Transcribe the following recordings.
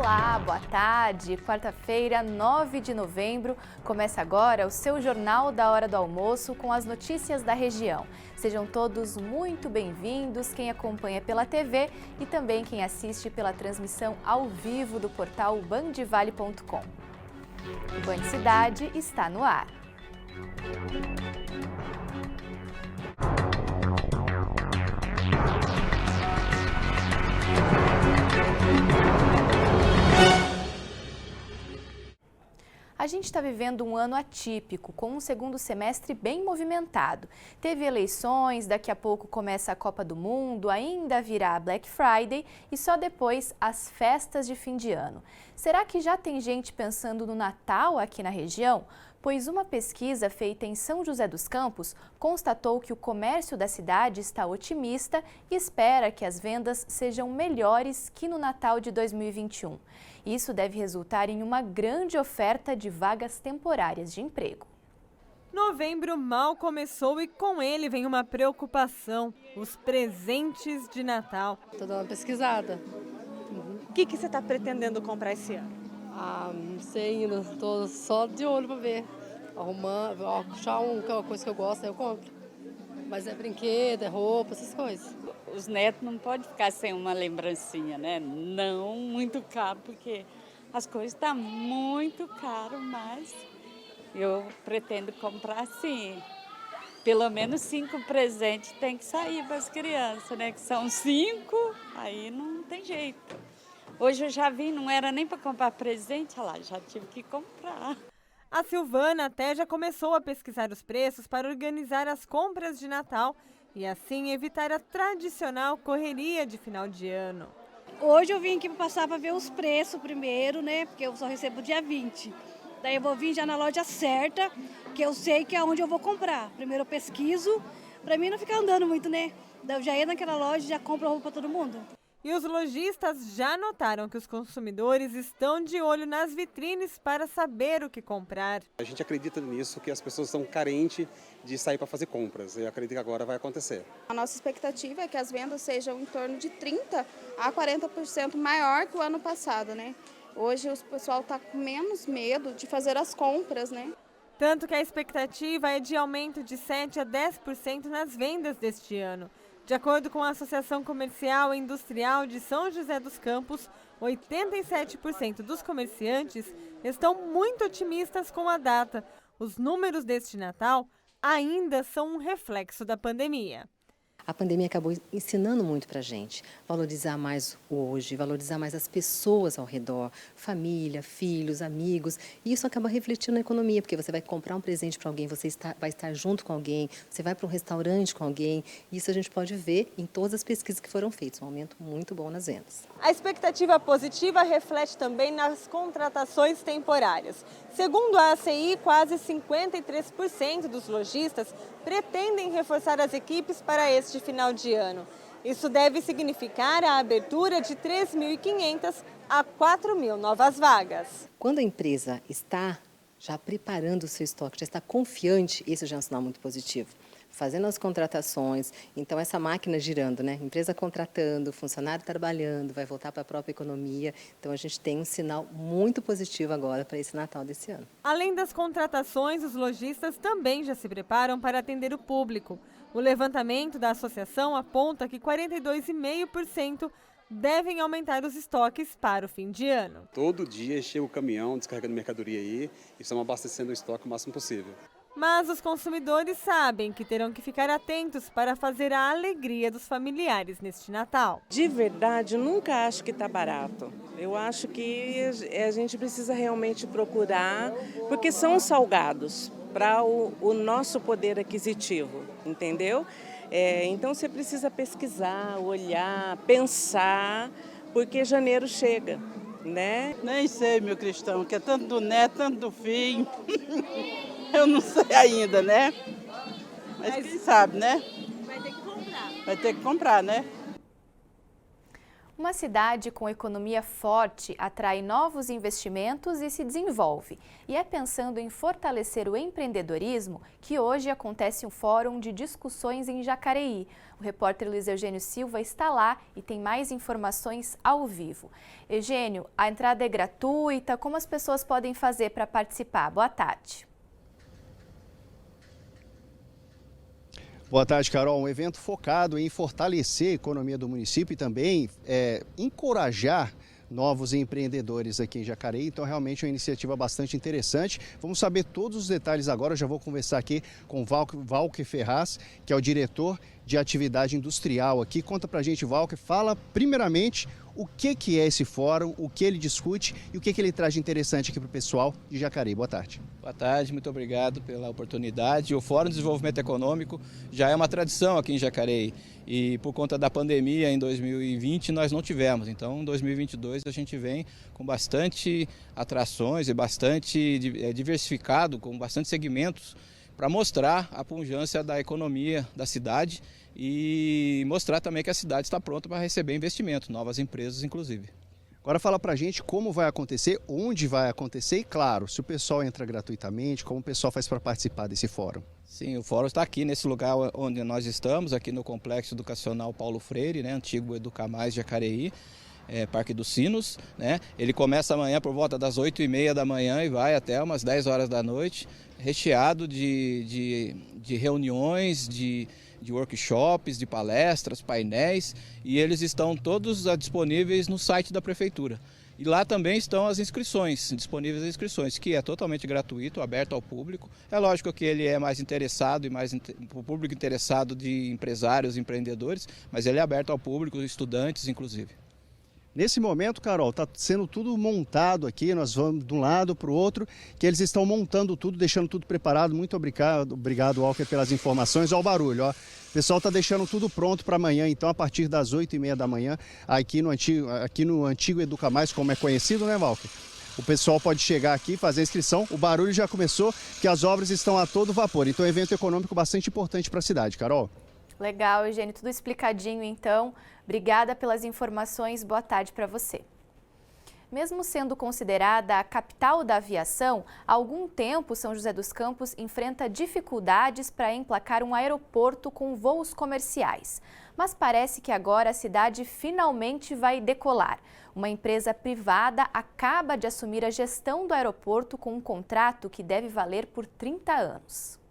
Olá, boa tarde. Quarta-feira, 9 de novembro, começa agora o seu Jornal da Hora do Almoço com as notícias da região. Sejam todos muito bem-vindos, quem acompanha pela TV e também quem assiste pela transmissão ao vivo do portal bandvale.com. O Band Cidade está no ar. A gente está vivendo um ano atípico, com um segundo semestre bem movimentado. Teve eleições, daqui a pouco começa a Copa do Mundo, ainda virá a Black Friday e só depois as festas de fim de ano. Será que já tem gente pensando no Natal aqui na região? Pois uma pesquisa feita em São José dos Campos constatou que o comércio da cidade está otimista e espera que as vendas sejam melhores que no Natal de 2021. Isso deve resultar em uma grande oferta de vagas temporárias de emprego. Novembro mal começou e com ele vem uma preocupação: os presentes de Natal. Estou dando uma pesquisada. O que você está pretendendo comprar esse ano? Não sei ainda, estou só de olho para ver. Arrumando, achar uma coisa que eu gosto, aí eu compro. Mas é brinquedo, é roupa, essas coisas. Os netos não podem ficar sem uma lembrancinha, né? Não muito caro, porque as coisas estão muito caras, mas eu pretendo comprar sim. Pelo menos 5 presentes tem que sair para as crianças, né? Que são 5, aí não tem jeito. Hoje eu já vi, não era nem para comprar presente, olha lá, já tive que comprar. A Silvana até já começou a pesquisar os preços para organizar as compras de Natal e assim evitar a tradicional correria de final de ano. Hoje eu vim aqui para passar para ver os preços primeiro, né? Porque eu só recebo dia 20. Daí eu vou vir já na loja certa, que eu sei que é onde eu vou comprar. Primeiro eu pesquiso, para mim não ficar andando muito, né? Daí eu já entro naquela loja e já compro roupa para todo mundo. E os lojistas já notaram que os consumidores estão de olho nas vitrines para saber o que comprar. A gente acredita nisso, que as pessoas estão carentes de sair para fazer compras. Eu acredito que agora vai acontecer. A nossa expectativa é que as vendas sejam em torno de 30% a 40% maior que o ano passado, né? Hoje o pessoal está com menos medo de fazer as compras, né? Tanto que a expectativa é de aumento de 7% a 10% nas vendas deste ano. De acordo com a Associação Comercial e Industrial de São José dos Campos, 87% dos comerciantes estão muito otimistas com a data. Os números deste Natal ainda são um reflexo da pandemia. A pandemia acabou ensinando muito para a gente, valorizar mais o hoje, valorizar mais as pessoas ao redor, família, filhos, amigos, e isso acaba refletindo na economia, porque você vai comprar um presente para alguém, vai estar junto com alguém, você vai para um restaurante com alguém, isso a gente pode ver em todas as pesquisas que foram feitas, um aumento muito bom nas vendas. A expectativa positiva reflete também nas contratações temporárias. Segundo a ACI, quase 53% dos lojistas pretendem reforçar as equipes para este final de ano. Isso deve significar a abertura de 3.500 a 4.000 novas vagas. Quando a empresa está já preparando o seu estoque, já está confiante, isso já é um sinal muito positivo. Fazendo as contratações, então essa máquina girando, né? Empresa contratando, funcionário trabalhando, vai voltar para a própria economia. Então a gente tem um sinal muito positivo agora para esse Natal desse ano. Além das contratações, os lojistas também já se preparam para atender o público. O levantamento da associação aponta que 42,5% devem aumentar os estoques para o fim de ano. Todo dia chega o caminhão descarregando mercadoria aí e estamos abastecendo o estoque o máximo possível. Mas os consumidores sabem que terão que ficar atentos para fazer a alegria dos familiares neste Natal. De verdade, eu nunca acho que está barato. Eu acho que a gente precisa realmente procurar, porque são salgados para o nosso poder aquisitivo, entendeu? Então você precisa pesquisar, olhar, pensar, porque janeiro chega, né? Nem sei, meu cristão, que é tanto do neto, tanto do filho. Eu não sei ainda, né? Mas quem sabe, né? Vai ter que comprar. Vai ter que comprar, né? Uma cidade com economia forte atrai novos investimentos e se desenvolve. E é pensando em fortalecer o empreendedorismo que hoje acontece um fórum de discussões em Jacareí. O repórter Luiz Eugênio Silva está lá e tem mais informações ao vivo. Eugênio, a entrada é gratuita, como as pessoas podem fazer para participar? Boa tarde. Boa tarde, Carol. Um evento focado em fortalecer a economia do município e também encorajar novos empreendedores aqui em Jacareí. Então, realmente é uma iniciativa bastante interessante. Vamos saber todos os detalhes agora. Eu já vou conversar aqui com o Valker Ferraz, que é o diretor de atividade industrial aqui. Conta pra gente, Valker. Fala primeiramente o que é esse fórum, o que ele discute e o que ele traz de interessante aqui para o pessoal de Jacareí. Boa tarde. Boa tarde, muito obrigado pela oportunidade. O Fórum de Desenvolvimento Econômico já é uma tradição aqui em Jacareí e por conta da pandemia em 2020 nós não tivemos. Então em 2022 a gente vem com bastante atrações e bastante diversificado, com bastante segmentos para mostrar a pujança da economia da cidade e mostrar também que a cidade está pronta para receber investimento, novas empresas inclusive. Agora fala pra gente como vai acontecer, onde vai acontecer e, claro, se o pessoal entra gratuitamente, como o pessoal faz para participar desse fórum. Sim, o fórum está aqui nesse lugar onde nós estamos, aqui no Complexo Educacional Paulo Freire, né, antigo Educa Mais Jacareí, Parque dos Sinos, né? Ele começa amanhã por volta das 8h30 da manhã e vai até umas 10 horas da noite, recheado de reuniões, de workshops, de palestras, painéis, e eles estão todos disponíveis no site da Prefeitura. E lá também estão as inscrições, disponíveis as inscrições, que é totalmente gratuito, aberto ao público. É lógico que ele é mais interessado e mais o público interessado de empresários, empreendedores, mas ele é aberto ao público, estudantes inclusive. Nesse momento, Carol, está sendo tudo montado aqui, nós vamos de um lado para o outro, que eles estão montando tudo, deixando tudo preparado. Muito obrigado, Walker, pelas informações. Olha o barulho, ó. O pessoal está deixando tudo pronto para amanhã, então a partir das 8h30 da manhã, aqui no antigo Educa Mais, como é conhecido, né, Walker? O pessoal pode chegar aqui e fazer a inscrição. O barulho já começou, que as obras estão a todo vapor. Então é um evento econômico bastante importante para a cidade, Carol. Legal, Eugênio, tudo explicadinho então. Obrigada pelas informações, boa tarde para você. Mesmo sendo considerada a capital da aviação, há algum tempo São José dos Campos enfrenta dificuldades para emplacar um aeroporto com voos comerciais. Mas parece que agora a cidade finalmente vai decolar. Uma empresa privada acaba de assumir a gestão do aeroporto com um contrato que deve valer por 30 anos.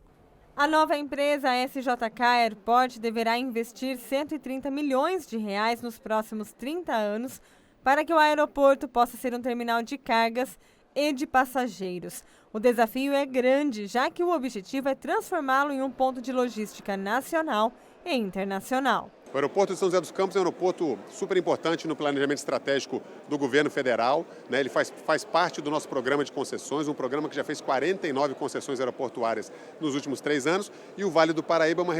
A nova empresa SJK Airport deverá investir 130 milhões de reais nos próximos 30 anos para que o aeroporto possa ser um terminal de cargas e de passageiros. O desafio é grande, já que o objetivo é transformá-lo em um ponto de logística nacional e internacional. O aeroporto de São José dos Campos é um aeroporto super importante no planejamento estratégico do governo federal, né? Ele faz parte do nosso programa de concessões, um programa que já fez 49 concessões aeroportuárias nos últimos 3 anos. E o Vale do Paraíba é uma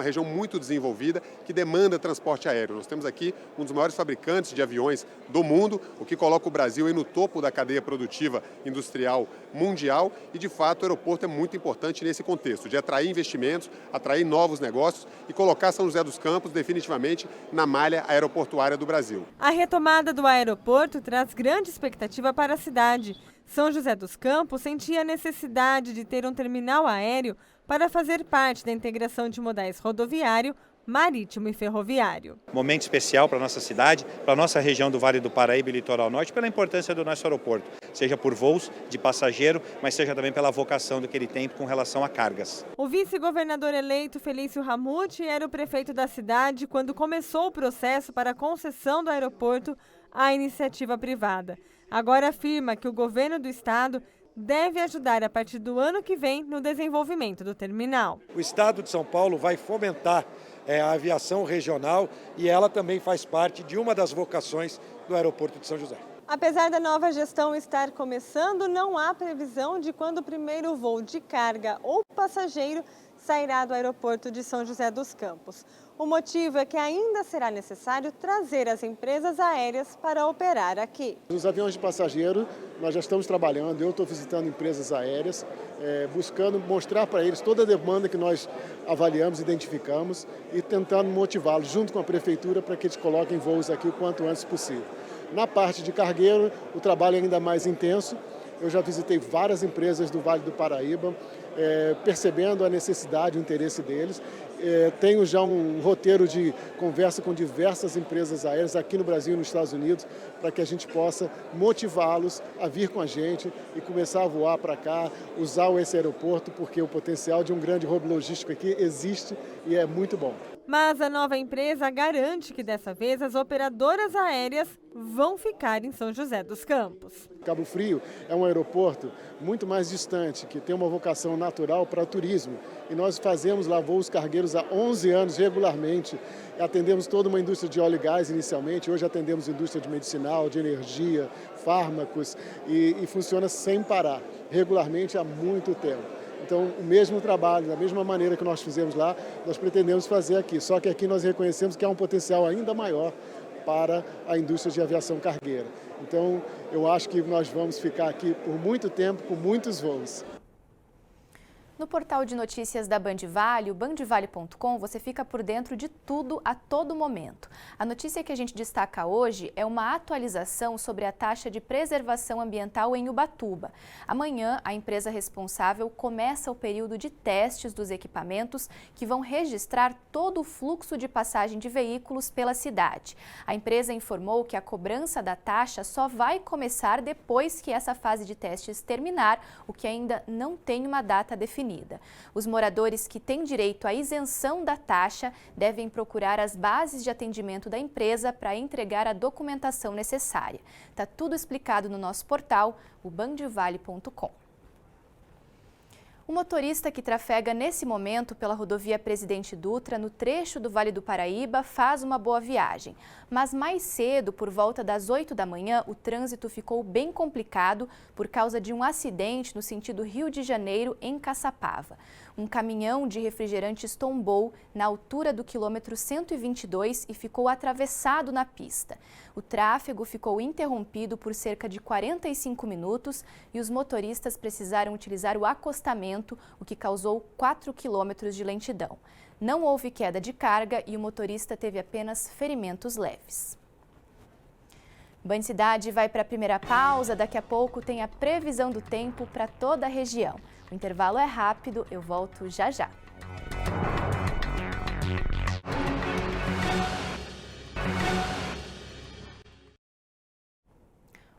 região muito desenvolvida que demanda transporte aéreo. Nós temos aqui um dos maiores fabricantes de aviões do mundo, o que coloca o Brasil aí no topo da cadeia produtiva industrial mundial. E, de fato, o aeroporto é muito importante nesse contexto, de atrair investimentos, atrair novos negócios e colocar São José dos Campos definitivamente na malha aeroportuária do Brasil. A retomada do aeroporto traz grande expectativa para a cidade. São José dos Campos sentia a necessidade de ter um terminal aéreo para fazer parte da integração de modais rodoviário, marítimo e ferroviário. Momento especial para a nossa cidade, para a nossa região do Vale do Paraíba e Litoral Norte, pela importância do nosso aeroporto, seja por voos de passageiro, mas seja também pela vocação do que ele tem com relação a cargas. O vice-governador eleito Felício Ramute era o prefeito da cidade quando começou o processo para a concessão do aeroporto à iniciativa privada. Agora afirma que o governo do estado deve ajudar a partir do ano que vem no desenvolvimento do terminal. O estado de São Paulo vai fomentar a aviação regional e ela também faz parte de uma das vocações do aeroporto de São José. Apesar da nova gestão estar começando, não há previsão de quando o primeiro voo de carga ou passageiro sairá do aeroporto de São José dos Campos. O motivo é que ainda será necessário trazer as empresas aéreas para operar aqui. Os aviões de passageiro, nós já estamos trabalhando, eu estou visitando empresas aéreas, buscando mostrar para eles toda a demanda que nós avaliamos, identificamos e tentando motivá-los junto com a prefeitura para que eles coloquem voos aqui o quanto antes possível. Na parte de cargueiro, o trabalho é ainda mais intenso. Eu já visitei várias empresas do Vale do Paraíba, percebendo a necessidade, o interesse deles. Tenho já um roteiro de conversa com diversas empresas aéreas aqui no Brasil e nos Estados Unidos, para que a gente possa motivá-los a vir com a gente e começar a voar para cá, usar esse aeroporto, porque o potencial de um grande hub logístico aqui existe e é muito bom. Mas a nova empresa garante que dessa vez as operadoras aéreas vão ficar em São José dos Campos. Cabo Frio é um aeroporto muito mais distante, que tem uma vocação natural para turismo. E nós fazemos lá voos cargueiros há 11 anos regularmente. Atendemos toda uma indústria de óleo e gás inicialmente, hoje atendemos indústria de medicinal, de energia, fármacos e funciona sem parar, regularmente há muito tempo. Então, o mesmo trabalho, da mesma maneira que nós fizemos lá, nós pretendemos fazer aqui. Só que aqui nós reconhecemos que há um potencial ainda maior para a indústria de aviação cargueira. Então, eu acho que nós vamos ficar aqui por muito tempo, com muitos voos. No portal de notícias da Band Vale, o bandvale.com, você fica por dentro de tudo a todo momento. A notícia que a gente destaca hoje é uma atualização sobre a taxa de preservação ambiental em Ubatuba. Amanhã, a empresa responsável começa o período de testes dos equipamentos que vão registrar todo o fluxo de passagem de veículos pela cidade. A empresa informou que a cobrança da taxa só vai começar depois que essa fase de testes terminar, o que ainda não tem uma data definida. Os moradores que têm direito à isenção da taxa devem procurar as bases de atendimento da empresa para entregar a documentação necessária. Está tudo explicado no nosso portal, o bandvale.com. O motorista que trafega nesse momento pela rodovia Presidente Dutra, no trecho do Vale do Paraíba, faz uma boa viagem. Mas mais cedo, por volta das 8 da manhã, o trânsito ficou bem complicado por causa de um acidente no sentido Rio de Janeiro, em Caçapava. Um caminhão de refrigerantes tombou na altura do quilômetro 122 e ficou atravessado na pista. O tráfego ficou interrompido por cerca de 45 minutos e os motoristas precisaram utilizar o acostamento, o que causou 4 quilômetros de lentidão. Não houve queda de carga e o motorista teve apenas ferimentos leves. Band Cidade vai para a primeira pausa, daqui a pouco tem a previsão do tempo para toda a região. O intervalo é rápido, eu volto já já.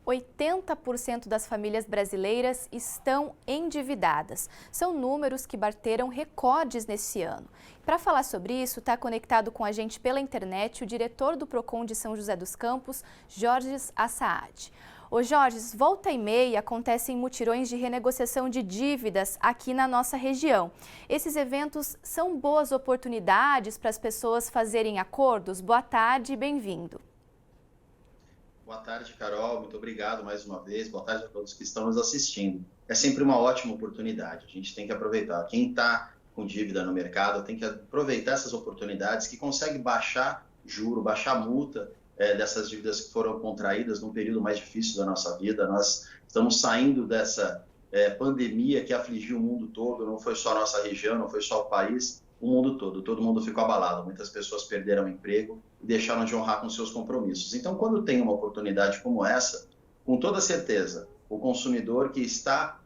80% das famílias brasileiras estão endividadas. São números que bateram recordes nesse ano. Para falar sobre isso, está conectado com a gente pela internet o diretor do Procon de São José dos Campos, Jorges Assaad. Ô Jorges, volta e meia acontecem mutirões de renegociação de dívidas aqui na nossa região. Esses eventos são boas oportunidades para as pessoas fazerem acordos? Boa tarde e bem-vindo. Boa tarde, Carol. Muito obrigado mais uma vez. Boa tarde a todos que estão nos assistindo. É sempre uma ótima oportunidade. A gente tem que aproveitar. Quem está com dívida no mercado tem que aproveitar essas oportunidades que consegue baixar juro, baixar multa dessas dívidas que foram contraídas num período mais difícil da nossa vida. Nós estamos saindo dessa pandemia que afligiu o mundo todo. Não foi só a nossa região, não foi só o país, o mundo todo. Todo mundo ficou abalado. Muitas pessoas perderam o emprego e deixaram de honrar com seus compromissos. Então, quando tem uma oportunidade como essa, com toda certeza, o consumidor que está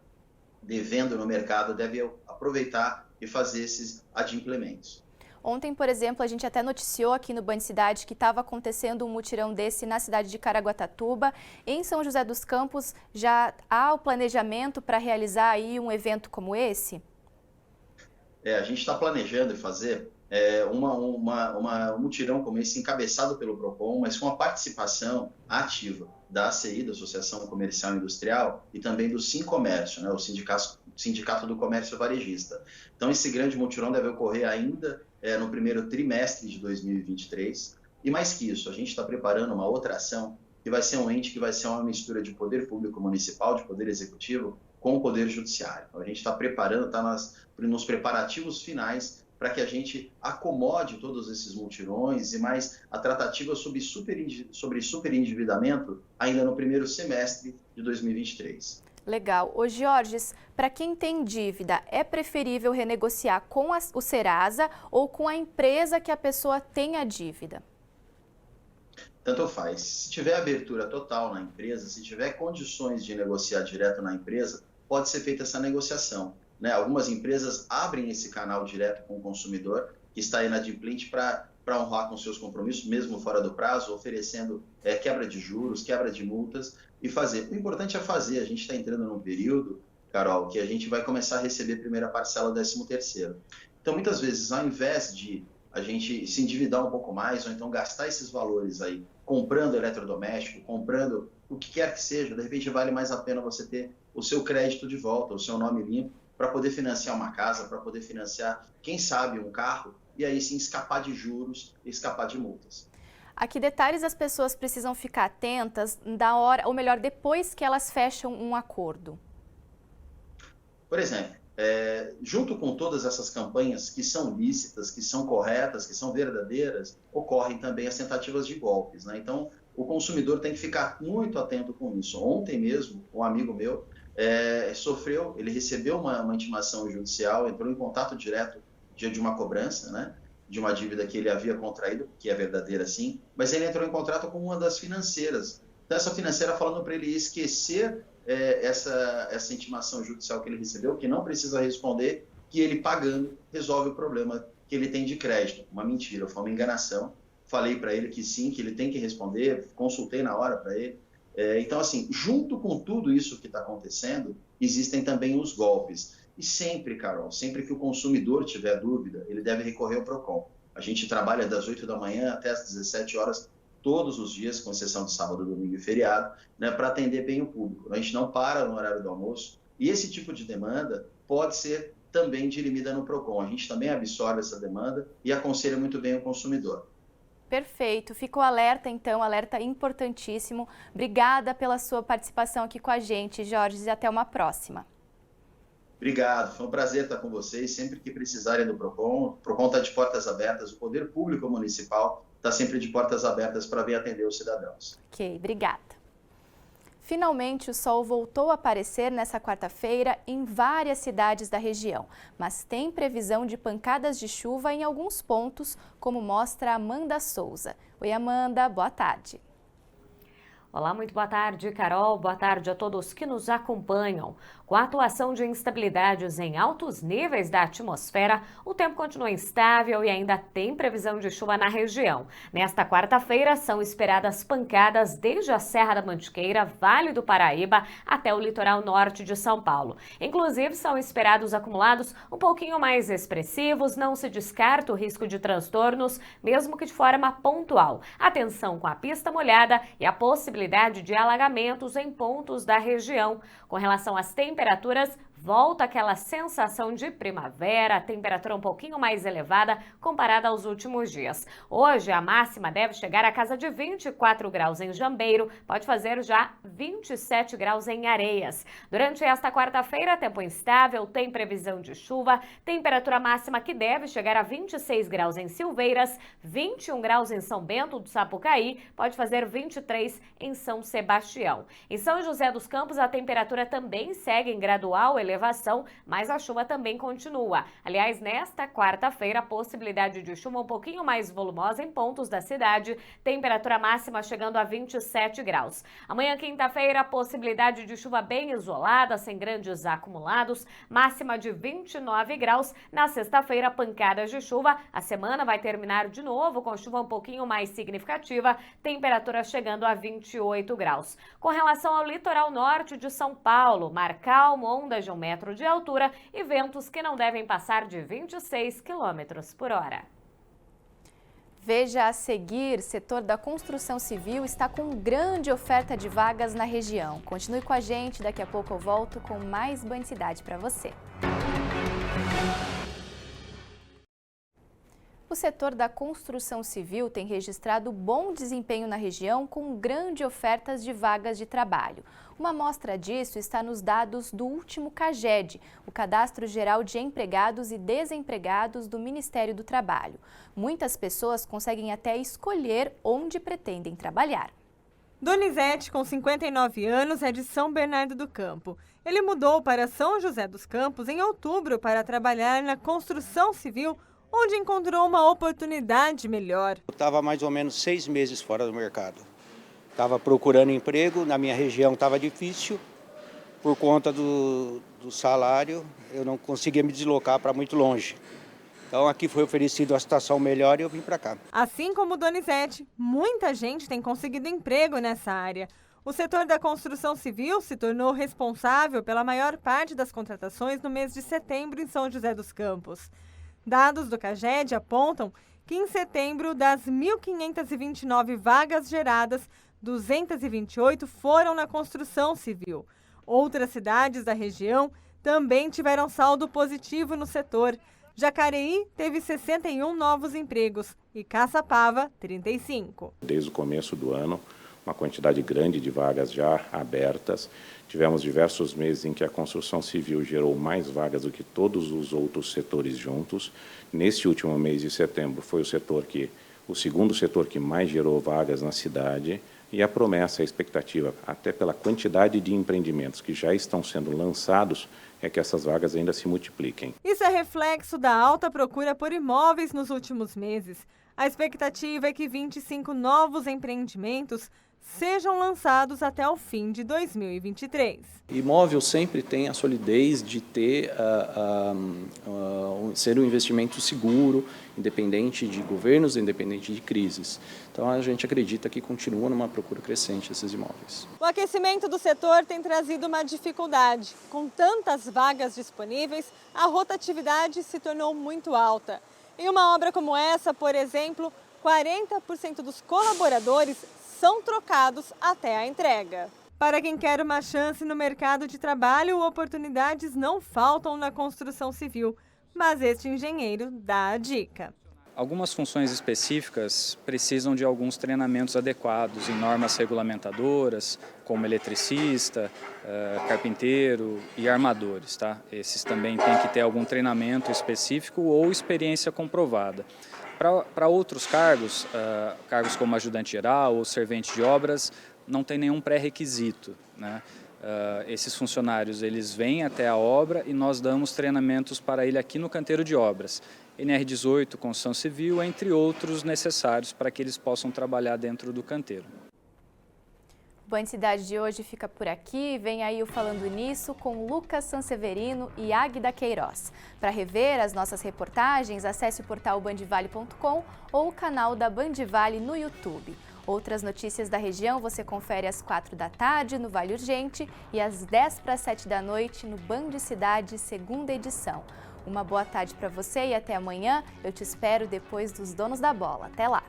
devendo no mercado deve aproveitar e fazer esses adimplementos. Ontem, por exemplo, a gente até noticiou aqui no Band Cidade que estava acontecendo um mutirão desse na cidade de Caraguatatuba. Em São José dos Campos, já há o planejamento para realizar aí um evento como esse? A gente está planejando fazer um mutirão como esse, encabeçado pelo Procon, mas com a participação ativa da ACI, da Associação Comercial e Industrial, e também do Sincomércio, né, o Sindicato do Comércio Varejista. Então, esse grande mutirão deve ocorrer ainda no primeiro trimestre de 2023. E mais que isso, a gente está preparando uma outra ação, que vai ser um ente que vai ser uma mistura de poder público municipal, de poder executivo, com o Poder Judiciário. Então, a gente está preparando, está nos preparativos finais para que a gente acomode todos esses mutirões e mais a tratativa sobre superendividamento ainda no primeiro semestre de 2023. Legal. Ô Georges, para quem tem dívida, é preferível renegociar com o Serasa ou com a empresa que a pessoa tem a dívida? Tanto faz. Se tiver abertura total na empresa, se tiver condições de negociar direto na empresa, pode ser feita essa negociação. Né? Algumas empresas abrem esse canal direto com o consumidor que está inadimplente para honrar com seus compromissos, mesmo fora do prazo, oferecendo quebra de juros, quebra de multas e fazer. O importante é fazer. A gente está entrando num período, Carol, que a gente vai começar a receber a primeira parcela do 13º. Então, muitas vezes, ao invés de a gente se endividar um pouco mais ou então gastar esses valores aí comprando eletrodoméstico, comprando o que quer que seja, de repente vale mais a pena você ter o seu crédito de volta, o seu nome limpo, para poder financiar uma casa, para poder financiar, quem sabe, um carro, e aí sim escapar de juros e escapar de multas. A que detalhes as pessoas precisam ficar atentas da hora, ou melhor, depois que elas fecham um acordo? Por exemplo, junto com todas essas campanhas que são lícitas, que são corretas, que são verdadeiras, ocorrem também as tentativas de golpes, né? Então, o consumidor tem que ficar muito atento com isso. Ontem mesmo, um amigo meu ele recebeu uma intimação judicial, entrou em contato direto de uma cobrança, né, de uma dívida que ele havia contraído, que é verdadeira sim, mas ele entrou em contato com uma das financeiras. Então, essa financeira falando para ele esquecer essa intimação judicial que ele recebeu, que não precisa responder, que ele pagando resolve o problema que ele tem de crédito. Uma mentira, foi uma enganação. Falei para ele que sim, que ele tem que responder, consultei na hora para ele. Então, assim, junto com tudo isso que está acontecendo, existem também os golpes. E sempre, Carol, sempre que o consumidor tiver dúvida, ele deve recorrer ao PROCON. A gente trabalha das 8 da manhã até as 17 horas, todos os dias, com exceção de sábado, domingo e feriado, né, para atender bem o público. A gente não para no horário do almoço. E esse tipo de demanda pode ser também dirimida no PROCON. A gente também absorve essa demanda e aconselha muito bem o consumidor. Perfeito, fica o alerta então, alerta importantíssimo. Obrigada pela sua participação aqui com a gente, Jorge, e até uma próxima. Obrigado, foi um prazer estar com vocês. Sempre que precisarem do PROCON, o PROCON está de portas abertas, o Poder Público Municipal está sempre de portas abertas para vir atender os cidadãos. Ok, obrigada. Finalmente, o sol voltou a aparecer nessa quarta-feira em várias cidades da região, mas tem previsão de pancadas de chuva em alguns pontos, como mostra Amanda Souza. Oi, Amanda, boa tarde. Olá, muito boa tarde, Carol. Boa tarde a todos que nos acompanham. Com a atuação de instabilidades em altos níveis da atmosfera, o tempo continua instável e ainda tem previsão de chuva na região. Nesta quarta-feira, são esperadas pancadas desde a Serra da Mantiqueira, Vale do Paraíba, até o litoral norte de São Paulo. Inclusive, são esperados acumulados um pouquinho mais expressivos, não se descarta o risco de transtornos, mesmo que de forma pontual. Atenção com a pista molhada e a possibilidade de alagamentos em pontos da região. Com relação às temperaturas, volta aquela sensação de primavera, temperatura um pouquinho mais elevada comparada aos últimos dias. Hoje a máxima deve chegar à casa de 24 graus em Jambeiro, pode fazer já 27 graus em Areias. Durante esta quarta-feira, tempo instável, tem previsão de chuva, temperatura máxima que deve chegar a 26 graus em Silveiras, 21 graus em São Bento do Sapucaí, pode fazer 23 em São Sebastião. Em São José dos Campos, a temperatura também segue em gradual elevação, mas a chuva também continua. Aliás, nesta quarta-feira, a possibilidade de chuva um pouquinho mais volumosa em pontos da cidade, temperatura máxima chegando a 27 graus. Amanhã, quinta-feira, a possibilidade de chuva bem isolada, sem grandes acumulados, máxima de 29 graus. Na sexta-feira, pancadas de chuva. A semana vai terminar de novo com chuva um pouquinho mais significativa, temperatura chegando a 28 graus. Com relação ao litoral norte de São Paulo, mar calmo, ondas de 1 metro de altura e ventos que não devem passar de 26 km por hora. Veja a seguir, setor da construção civil está com grande oferta de vagas na região. Continue com a gente, daqui a pouco eu volto com mais Band Cidade para você. O O setor da construção civil tem registrado bom desempenho na região com grande oferta de vagas de trabalho. Uma amostra disso está nos dados do último CAGED, o Cadastro Geral de Empregados e Desempregados do Ministério do Trabalho. Muitas pessoas conseguem até escolher onde pretendem trabalhar. Donizete, com 59 anos, é de São Bernardo do Campo. Ele mudou para São José dos Campos em outubro para trabalhar na construção civil, onde encontrou uma oportunidade melhor. Eu estava mais ou menos 6 meses fora do mercado. Estava procurando emprego, na minha região estava difícil, por conta do salário, eu não conseguia me deslocar para muito longe. Então aqui foi oferecido uma situação melhor e eu vim para cá. Assim como o Donizete, muita gente tem conseguido emprego nessa área. O setor da construção civil se tornou responsável pela maior parte das contratações no mês de setembro em São José dos Campos. Dados do CAGED apontam que em setembro, das 1.529 vagas geradas, 228 foram na construção civil. Outras cidades da região também tiveram saldo positivo no setor. Jacareí teve 61 novos empregos e Caçapava, 35. Desde o começo do ano, uma quantidade grande de vagas já abertas. Tivemos diversos meses em que a construção civil gerou mais vagas do que todos os outros setores juntos. Neste último mês de setembro foi o segundo setor que mais gerou vagas na cidade. E a promessa, a expectativa, até pela quantidade de empreendimentos que já estão sendo lançados, é que essas vagas ainda se multipliquem. Isso é reflexo da alta procura por imóveis nos últimos meses. A expectativa é que 25 novos empreendimentos sejam lançados até o fim de 2023. Imóvel sempre tem a solidez de ter, ser um investimento seguro, independente de governos, independente de crises. Então a gente acredita que continua numa procura crescente esses imóveis. O aquecimento do setor tem trazido uma dificuldade. Com tantas vagas disponíveis, a rotatividade se tornou muito alta. Em uma obra como essa, por exemplo, 40% dos colaboradores são trocados até a entrega. Para quem quer uma chance no mercado de trabalho, oportunidades não faltam na construção civil, mas este engenheiro dá a dica. Algumas funções específicas precisam de alguns treinamentos adequados em normas regulamentadoras, como eletricista, carpinteiro e armadores. Tá? Esses também têm que ter algum treinamento específico ou experiência comprovada. Para outros cargos, cargos como ajudante geral ou servente de obras, não tem nenhum pré-requisito, né? Esses funcionários eles vêm até a obra e nós damos treinamentos para ele aqui no canteiro de obras. NR18, construção civil, entre outros necessários para que eles possam trabalhar dentro do canteiro. O Band Cidade de hoje fica por aqui. Vem aí o Falando Nisso com Lucas Sanseverino e Águida Queiroz. Para rever as nossas reportagens, acesse o portal bandvale.com ou o canal da Bandvale no YouTube. Outras notícias da região você confere às 4 da tarde no Vale Urgente e às 10 para 7 da noite no Band Cidade, segunda edição. Uma boa tarde para você e até amanhã. Eu te espero depois dos Donos da Bola. Até lá!